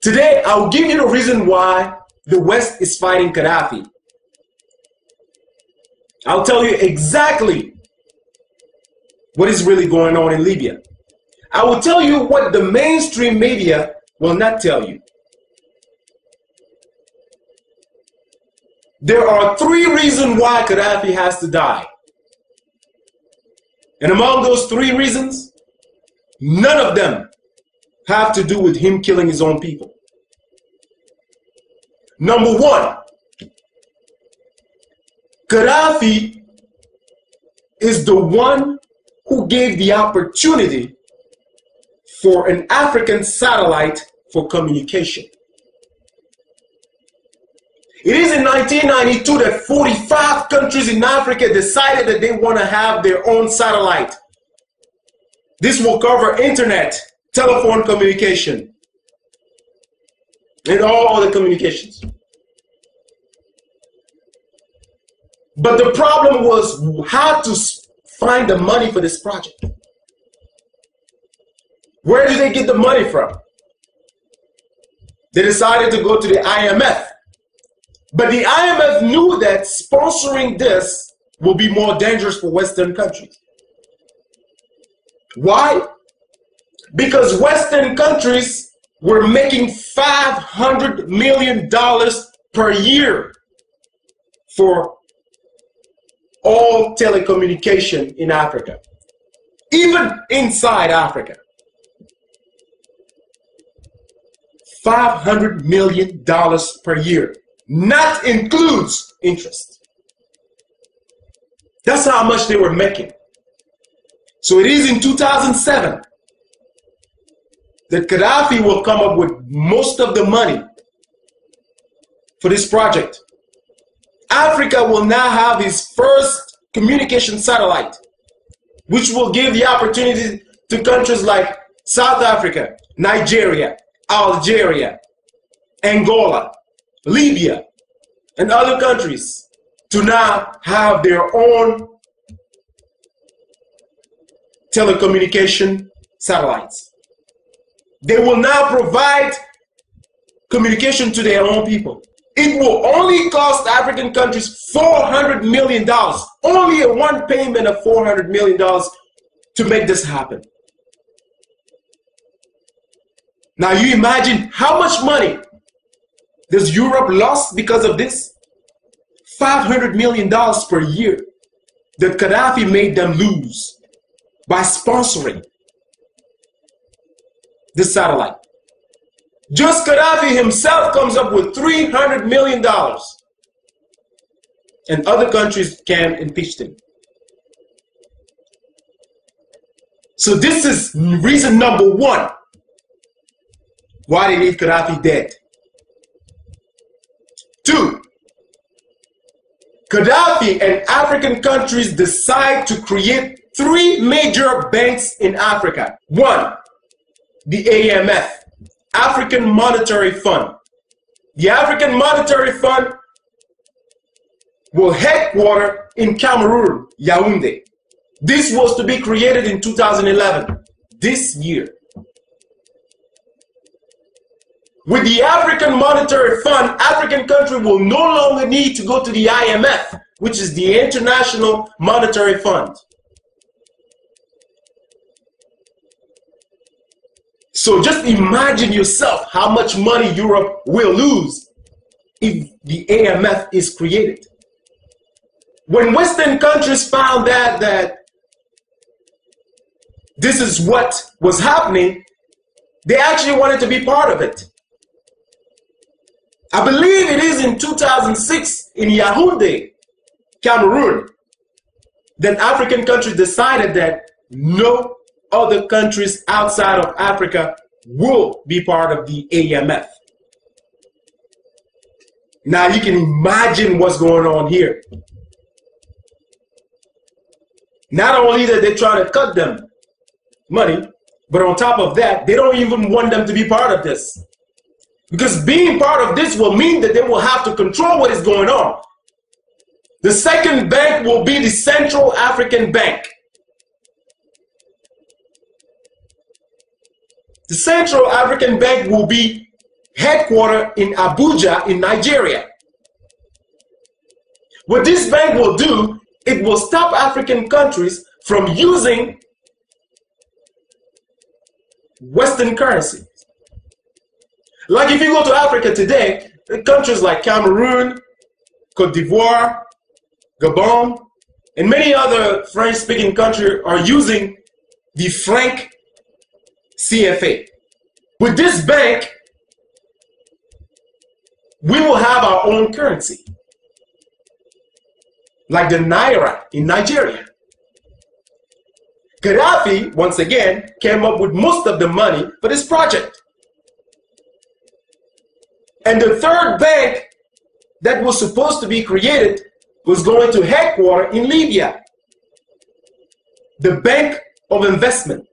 Today, I'll give you the reason why the West is fighting Gaddafi. I'll tell you exactly what is really going on in Libya. I will tell you what the mainstream media will not tell you. There are 3 reasons why Gaddafi has to die. And among those 3 reasons, none of them have to do with him killing his own people. Number 1, Gaddafi is the one who gave the opportunity for an African satellite for communication. It is in 1992 that 45 countries in Africa decided that they want to have their own satellite. This will cover internet, telephone communication, and all other communications. But the problem was how to find the money for this project. Where did they get the money from? They decided to go to the IMF. But the IMF knew that sponsoring this will be more dangerous for Western countries. Why? Because Western countries were making $500 million per year for all telecommunication in Africa, even inside Africa. $500 million per year, not includes interest. That's how much they were making. So it is in 2007 that Gaddafi will come up with most of the money for this project. Africa will now have its first communication satellite, which will give the opportunity to countries like South Africa, Nigeria, Algeria, Angola, Libya, and other countries to now have their own telecommunication satellites. They will now provide communication to their own people. It will only cost African countries $400 million, only a one payment of $400 million to make this happen. Now you imagine how much money does Europe lost because of this? $500 million per year that Gaddafi made them lose by sponsoring this satellite. Just Gaddafi himself comes up with $300 million, and other countries can impeach him. So this is reason number 1 why they need Gaddafi dead. 2, Gaddafi and African countries decide to create 3 major banks in Africa. 1, the AMF, African Monetary Fund. The African Monetary Fund will headquarter in Cameroon, Yaoundé. This was to be created in 2011, this year. With the African Monetary Fund, African countries will no longer need to go to the IMF, which is the International Monetary Fund. So just imagine yourself how much money Europe will lose if the AMF is created. When Western countries found that this is what was happening, they actually wanted to be part of it. I believe it is in 2006 in Yaoundé, Cameroon, that African countries decided that no other countries outside of Africa will be part of the AMF. Now you can imagine what's going on here. Not only that they're trying to cut them money, but on top of that, they don't even want them to be part of this. Because being part of this will mean that they will have to control what is going on. The second bank will be the Central African Bank. The Central African Bank will be headquartered in Abuja in Nigeria. What this bank will do, it will stop African countries from using Western currency. Like if you go to Africa today, countries like Cameroon, Cote d'Ivoire, Gabon, and many other French-speaking countries are using the franc CFA. With this bank, we will have our own currency, like the Naira in Nigeria. Gaddafi, once again, came up with most of the money for this project. And the third bank that was supposed to be created was going to headquarter in Libya, the Bank of Investment.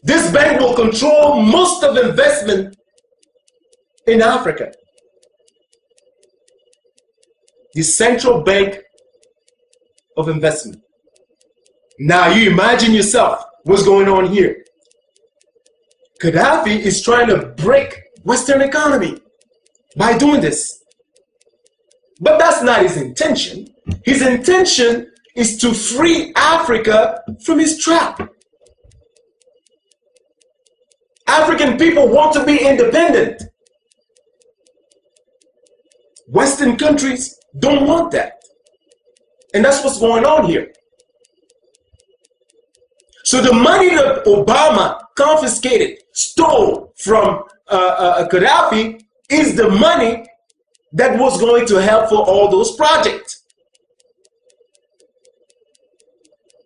This bank will control most of investment in Africa. The Central Bank of Investment. Now you imagine yourself what's going on here. Gaddafi is trying to break Western economy by doing this. But that's not his intention. His intention is to free Africa from his trap. African people want to be independent. Western countries don't want that. And that's what's going on here. So the money that Obama confiscated, stole from Gaddafi is the money that was going to help for all those projects.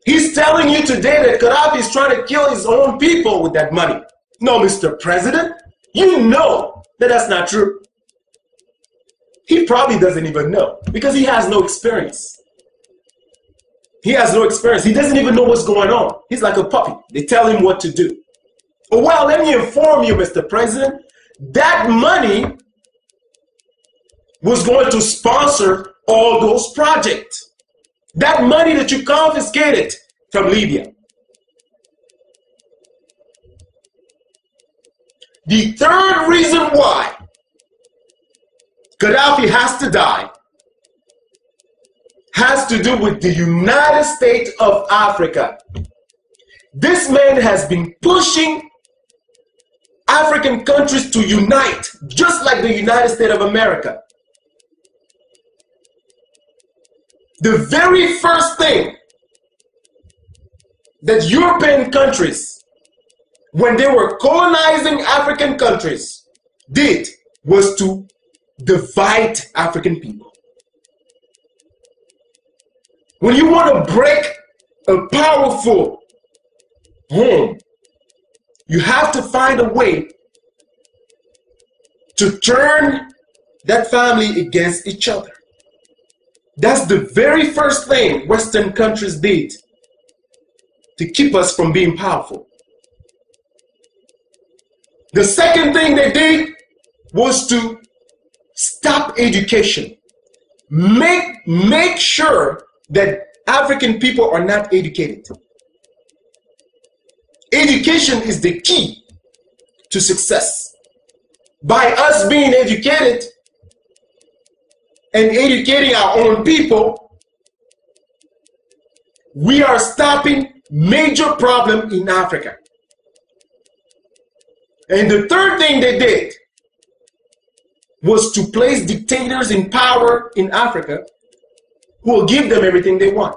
He's telling you today that Gaddafi is trying to kill his own people with that money. No, Mr. President, you know that that's not true. He probably doesn't even know because he has no experience. He has no experience. He doesn't even know what's going on. He's like a puppy. They tell him what to do. Oh, well, let me inform you, Mr. President, that money was going to sponsor all those projects. That money that you confiscated from Libya. The third reason why Gaddafi has to die has to do with the United States of Africa. This man has been pushing African countries to unite, just like the United States of America. The very first thing that European countries, when they were colonizing African countries, did was to divide African people. When you want to break a powerful home, you have to find a way to turn that family against each other. That's the very first thing Western countries did to keep us from being powerful. The second thing they did was to stop education. Make sure that African people are not educated. Education is the key to success. By us being educated and educating our own people, we are stopping major problems in Africa. And the third thing they did was to place dictators in power in Africa who will give them everything they want.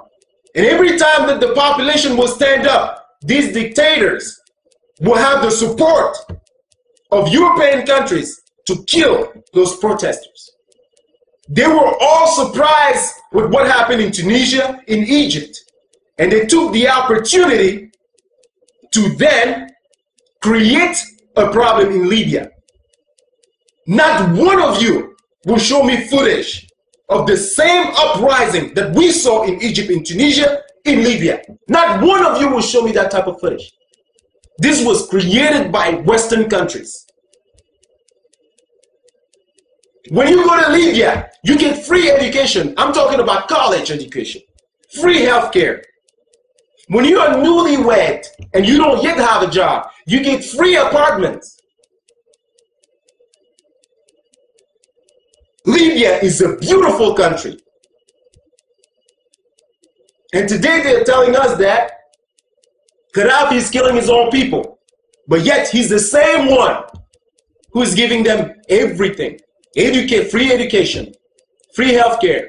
And every time that the population will stand up, these dictators will have the support of European countries to kill those protesters. They were all surprised with what happened in Tunisia, in Egypt. And they took the opportunity to then create a problem in Libya. Not one of you will show me footage of the same uprising that we saw in Egypt, in Tunisia, in Libya. Not one of you will show me that type of footage. This was created by Western countries. When you go to Libya, you get free education. I'm talking about college education. Free healthcare. When you are newlywed and you don't yet have a job, you get free apartments. Libya is a beautiful country. And today they're telling us that Gaddafi is killing his own people. But yet he's the same one who is giving them everything. Free education, free healthcare,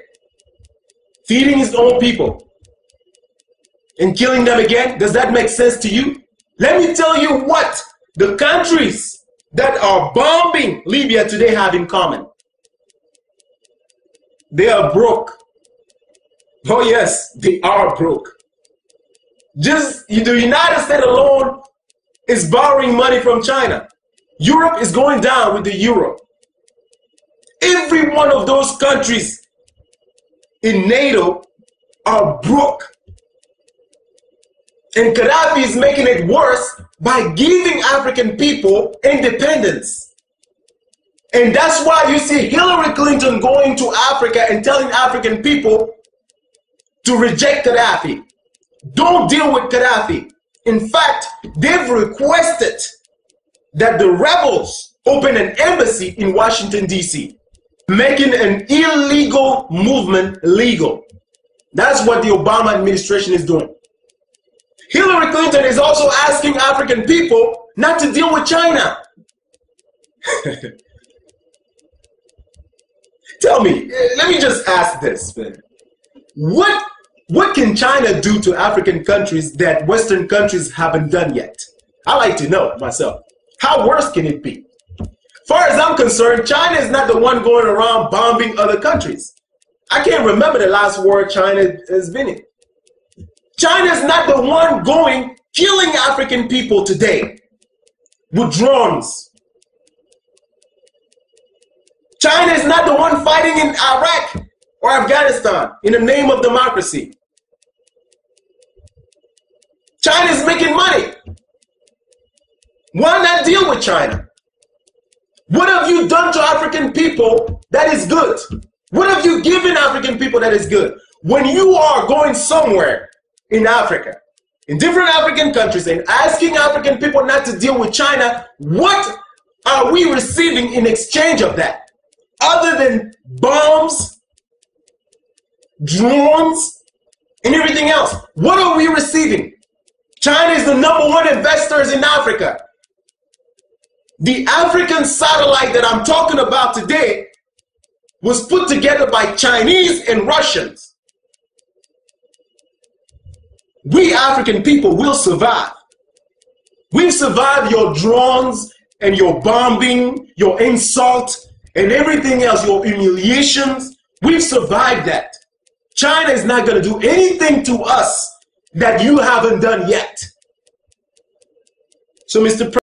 feeding his own people, and killing them again. Does that make sense to you? Let me tell you what the countries that are bombing Libya today have in common. They are broke. Oh yes, they are broke. Just the United States alone is borrowing money from China. Europe is going down with the euro. Every one of those countries in NATO are broke. And Gaddafi is making it worse by giving African people independence. And that's why you see Hillary Clinton going to Africa and telling African people to reject Gaddafi. Don't deal with Gaddafi. In fact, they've requested that the rebels open an embassy in Washington, D.C., making an illegal movement legal. That's what the Obama administration is doing. Hillary Clinton is also asking African people not to deal with China. Tell me, let me just ask this, man. What can China do to African countries that Western countries haven't done yet? I like to know myself. How worse can it be? Far as I'm concerned, China is not the one going around bombing other countries. I can't remember the last war China has been in. China is not the one going killing African people today with drones. China is not the one fighting in Iraq or Afghanistan in the name of democracy. China is making money. Why not deal with China? What have you done to African people that is good? What have you given African people that is good? When you are going somewhere in Africa, in different African countries, and asking African people not to deal with China, what are we receiving in exchange of that? Other than bombs, drones, and everything else. What are we receiving? China is the #1 investors in Africa. The African satellite that I'm talking about today was put together by Chinese and Russians. We African people will survive. We've survived your drones and your bombing, your insult, and everything else, your humiliations. We've survived that. China is not going to do anything to us that you haven't done yet. So, Mr. President,